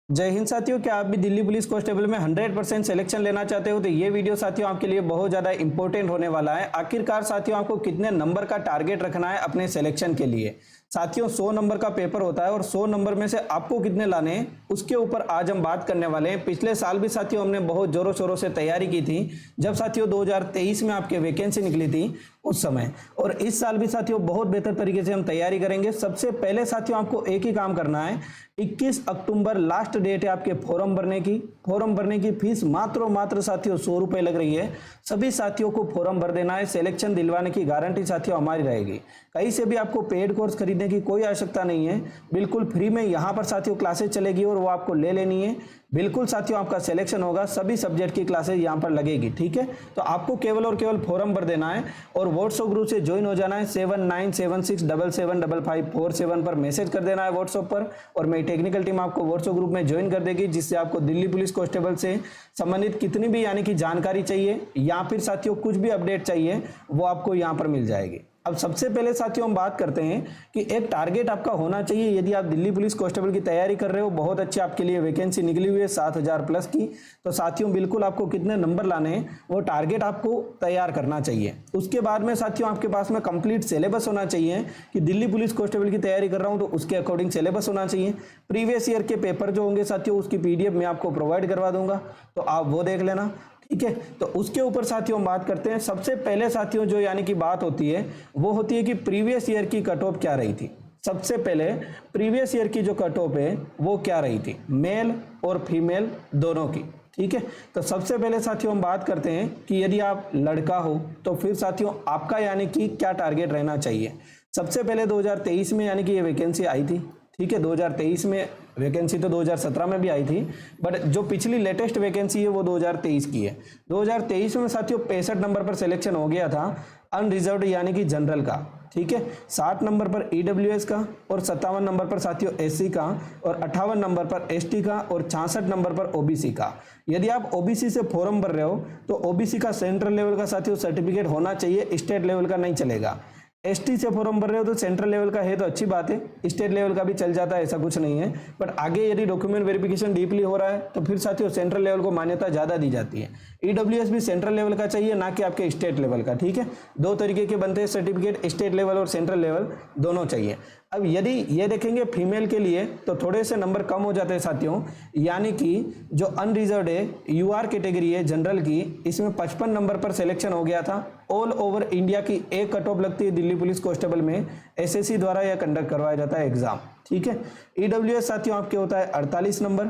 जय हिंद साथियों, क्या आप भी दिल्ली पुलिस कांस्टेबल में 100% सिलेक्शन लेना चाहते हो तो ये वीडियो साथियों आपके लिए बहुत ज़्यादा इंपॉर्टेंट होने वाला है। आखिरकार साथियों आपको कितने नंबर का टारगेट रखना है अपने सिलेक्शन के लिए। साथियों 100 नंबर का पेपर होता है और 100 नंबर में से आपको कितने लाने हैं उसके ऊपर आज हम बात करने वाले हैं। पिछले साल भी साथियों हमने बहुत जोरों शोरों से तैयारी की थी जब साथियों 2023 में आपके वैकेंसी निकली थी उस समय, और इस साल भी साथियों बहुत बेहतर तरीके से हम तैयारी करेंगे। सबसे पहले साथियों आपको एक ही काम करना है, 21 अक्टूबर लास्ट डेट है आपके फॉर्म भरने की। फॉर्म भरने की फीस मात्र साथियों 100 रुपए लग रही है। सभी साथियों को फॉर्म भर देना है, सिलेक्शन दिलवाने की गारंटी साथियों हमारी रहेगी। कहीं से भी आपको पेड कोर्स खरीदने की कोई आवश्यकता नहीं है, बिल्कुल फ्री में यहाँ पर साथियों क्लासेस चलेगी और वो आपको ले लेनी है। बिल्कुल साथियों आपका सिलेक्शन होगा, सभी सब्जेक्ट की क्लासेस यहाँ पर लगेगी। ठीक है, तो आपको केवल और केवल फॉर्म भर देना है और व्हाट्सएप ग्रुप से ज्वाइन हो जाना है। 7976775547 पर मैसेज कर देना है व्हाट्सएप पर, और मेरी टेक्निकल टीम आपको व्हाट्सएप ग्रुप में ज्वाइन कर देगी, जिससे आपको दिल्ली पुलिस कांस्टेबल से संबंधित कितनी भी यानी कि जानकारी चाहिए या फिर साथियों कुछ भी अपडेट चाहिए वो आपको यहाँ पर मिल जाएगी। अब सबसे पहले साथियों हम बात करते हैं कि एक टारगेट आपका होना चाहिए। यदि आप दिल्ली पुलिस कांस्टेबल की तैयारी कर रहे हो, बहुत अच्छी आपके लिए वैकेंसी निकली हुई है 7000 प्लस की, तो साथियों बिल्कुल आपको कितने नंबर लाने हैं वो टारगेट आपको तैयार करना चाहिए। उसके बाद में साथियों आपके पास में कंप्लीट सिलेबस होना चाहिए कि दिल्ली पुलिस कांस्टेबल की तैयारी कर रहा हूं तो उसके अकॉर्डिंग सिलेबस होना चाहिए। प्रीवियस ईयर के पेपर जो होंगे साथियों उसकी PDF मैं आपको प्रोवाइड करवा दूंगा, तो आप वो देख लेना। ठीक है, तो उसके ऊपर साथियों हम बात करते हैं। सबसे पहले साथियों जो यानी कि बात होती है वो होती है कि प्रीवियस ईयर की कट ऑफ क्या रही थी। सबसे पहले प्रीवियस ईयर की जो कट ऑफ है वो क्या रही थी, मेल और फीमेल दोनों की। ठीक है, तो सबसे पहले साथियों हम बात करते हैं कि यदि आप लड़का हो तो फिर साथियों आपका यानी कि क्या टारगेट रहना चाहिए। सबसे पहले 2023 में यानी कि ये वैकेंसी आई थी। ठीक है, 2023 में वैकेंसी तो 2017 में भी आई थी, बट जो पिछली लेटेस्ट वैकेंसी है वो 2023 की है। 2023 में साथियों 65 नंबर पर सिलेक्शन हो गया था अनरिजर्व्ड यानी कि जनरल का। ठीक है, 60 नंबर पर EWS का और 57 नंबर पर साथियों SC का और 58 नंबर पर ST का और 66 नंबर पर OBC का। यदि आप OBC से फॉर्म भर रहे हो तो OBC का सेंट्रल लेवल का साथियों सर्टिफिकेट होना चाहिए, स्टेट लेवल का नहीं चलेगा। ST से फॉर्म भर रहे हो तो सेंट्रल लेवल का है तो अच्छी बात है, स्टेट लेवल का भी चल जाता है, ऐसा कुछ नहीं है। बट आगे यदि डॉक्यूमेंट वेरिफिकेशन डीपली हो रहा है तो फिर साथियों सेंट्रल लेवल को मान्यता ज्यादा दी जाती है। EWS भी सेंट्रल लेवल का चाहिए, ना कि आपके स्टेट लेवल का। ठीक है, दो तरीके के बनते हैं सर्टिफिकेट, स्टेट लेवल और सेंट्रल लेवल दोनों चाहिए। अब यदि ये देखेंगे फीमेल के लिए तो थोड़े से नंबर कम हो जाते हैं साथियों, यानी कि जो अनरिजर्व्ड है UR कैटेगरी है जनरल की, इसमें 55 नंबर पर सिलेक्शन हो गया था। ऑल ओवर इंडिया की एक कट ऑफ लगती है दिल्ली पुलिस कांस्टेबल में, SSC द्वारा यह कंडक्ट करवाया जाता है एग्जाम। ठीक है, EWS साथियों आपके होता है 48 नंबर,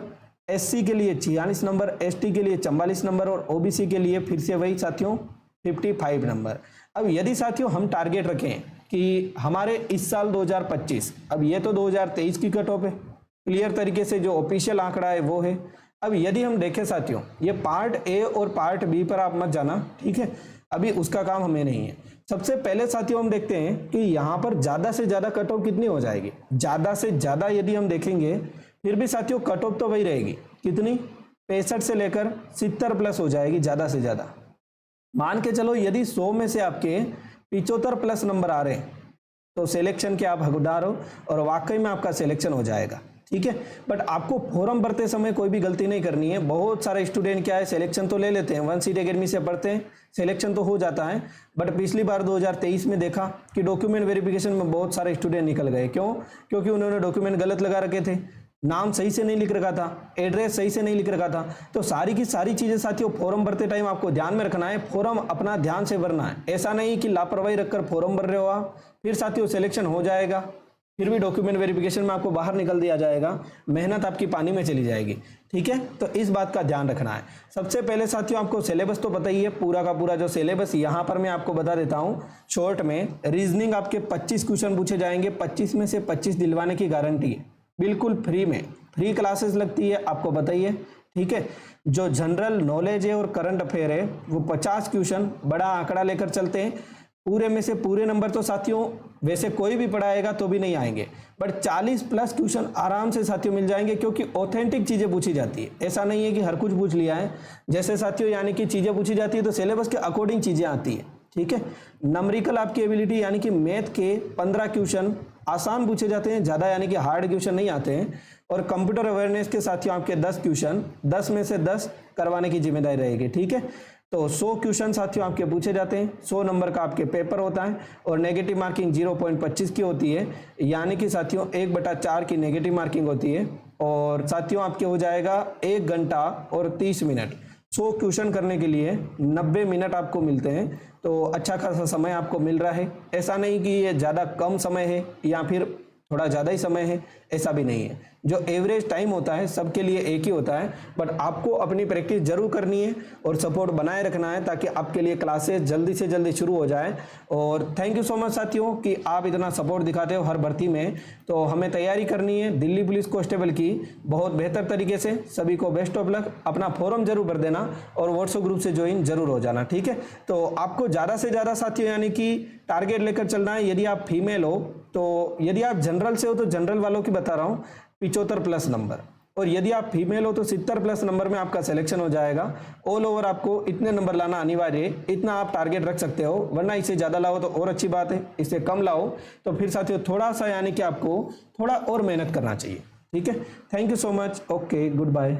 SC के लिए 46 नंबर, ST के लिए 44 नंबर और OBC के लिए फिर से वही साथियों 55 नंबर। अब यदि साथियों हम टारगेट रखें कि हमारे इस साल 2025, अब ये तो 2023 की कट ऑफ है, क्लियर तरीके से जो ऑफिशियल आंकड़ा है वो है। अब यदि हम देखें साथियों, ये पार्ट A और पार्ट B पर आप मत जाना, ठीक है, अभी उसका काम हमें नहीं है। सबसे पहले साथियों हम देखते हैं कि यहाँ पर ज्यादा से ज्यादा कट ऑफ कितनी हो जाएगी। ज्यादा से ज्यादा यदि हम देखेंगे फिर भी साथियों कट ऑफ तो वही रहेगी, कितनी, 65 से लेकर 70 प्लस हो जाएगी ज्यादा से ज्यादा। मान के चलो यदि 100 में से आपके 75 प्लस नंबर आ रहे हैं तो सिलेक्शन के आप हकदार हो और वाकई में आपका सिलेक्शन हो जाएगा। ठीक है, बट आपको फॉर्म भरते समय कोई भी गलती नहीं करनी है। बहुत सारे स्टूडेंट क्या है, सिलेक्शन तो ले लेते हैं, 1 सीट एकेडमी से पढ़ते हैं, सिलेक्शन तो हो जाता है, बट पिछली बार 2023 में देखा कि डॉक्यूमेंट वेरिफिकेशन में बहुत सारे स्टूडेंट निकल गए। क्यों? क्योंकि उन्होंने डॉक्यूमेंट गलत लगा रखे थे, नाम सही से नहीं लिख रखा था, एड्रेस सही से नहीं लिख रखा था। तो सारी की सारी चीजें साथियों फॉर्म भरते टाइम आपको ध्यान में रखना है, फॉर्म अपना ध्यान से भरना है। ऐसा नहीं कि लापरवाही रखकर फॉर्म भर रहे हो आप, फिर साथियों सिलेक्शन हो जाएगा, फिर भी डॉक्यूमेंट वेरिफिकेशन में आपको बाहर निकल दिया जाएगा, मेहनत आपकी पानी में चली जाएगी। ठीक है, तो इस बात का ध्यान रखना है। सबसे पहले साथियों आपको सिलेबस तो पता ही है, पूरा का पूरा जो सिलेबस यहाँ पर मैं आपको बता देता हूँ शॉर्ट में। रीजनिंग आपके 25 क्वेश्चन पूछे जाएंगे, 25 में से 25 दिलवाने की गारंटी है, बिल्कुल फ्री में, फ्री क्लासेस लगती है, आपको बताइए। ठीक है, जो जनरल नॉलेज है और करंट अफेयर है वो 50 क्वेश्चन बड़ा आंकड़ा लेकर चलते हैं। पूरे में से पूरे नंबर तो साथियों वैसे कोई भी पढ़ाएगा तो भी नहीं आएंगे, बट 40 प्लस क्वेश्चन आराम से साथियों मिल जाएंगे, क्योंकि ऑथेंटिक चीजें पूछी जाती है। ऐसा नहीं है कि हर कुछ पूछ लिया है, जैसे साथियों यानी कि चीजें पूछी जाती है तो सिलेबस के अकॉर्डिंग चीजें आती है। ठीक है, नंबरिकल आपकी एबिलिटी यानी कि मैथ के 15 क्वेश्चन आसान पूछे जाते हैं, ज्यादा यानी कि हार्ड क्वेश्चन नहीं आते हैं। और कंप्यूटर अवेयरनेस के साथियों आपके 10 क्वेश्चन 10 में से 10 करवाने की जिम्मेदारी रहेगी, ठीक है। तो 100 क्वेश्चन साथियों आपके पूछे जाते हैं, 100 नंबर का आपके पेपर होता है और नेगेटिव मार्किंग 0.25 की होती है, यानी कि साथियों 1/4 की नेगेटिव मार्किंग होती है। और साथियों आपके हो जाएगा 1 घंटा और 30 मिनट। 100 क्वेश्चन करने के लिए 90 मिनट आपको मिलते हैं, तो अच्छा खासा समय आपको मिल रहा है। ऐसा नहीं कि ये ज़्यादा कम समय है या फिर थोड़ा ज़्यादा ही समय है, ऐसा भी नहीं है। जो एवरेज टाइम होता है सबके लिए एक ही होता है, बट आपको अपनी प्रैक्टिस जरूर करनी है और सपोर्ट बनाए रखना है ताकि आपके लिए क्लासेस जल्दी से जल्दी शुरू हो जाए। और थैंक यू सो मच साथियों कि आप इतना सपोर्ट दिखाते हो हर भर्ती में। तो हमें तैयारी करनी है दिल्ली पुलिस कांस्टेबल की बहुत बेहतर तरीके से। सभी को बेस्ट ऑफ लक। अपना फॉर्म जरूर भर देना और व्हाट्सएप ग्रुप से ज्वाइन जरूर हो जाना, ठीक है। तो आपको ज़्यादा से ज़्यादा साथियों यानी कि टारगेट लेकर चलना है। यदि आप फीमेल हो तो, यदि आप जनरल से हो तो जनरल वालों की बता रहा हूँ 75+ नंबर, और यदि आप फीमेल हो तो 70+ नंबर में आपका सिलेक्शन हो जाएगा। ऑल ओवर आपको इतने नंबर लाना अनिवार्य है, इतना आप टारगेट रख सकते हो, वरना इससे ज़्यादा लाओ तो और अच्छी बात है, इससे कम लाओ तो फिर साथियों थोड़ा सा यानी कि आपको थोड़ा और मेहनत करना चाहिए, ठीक है। Thank you so much. Okay, good bye.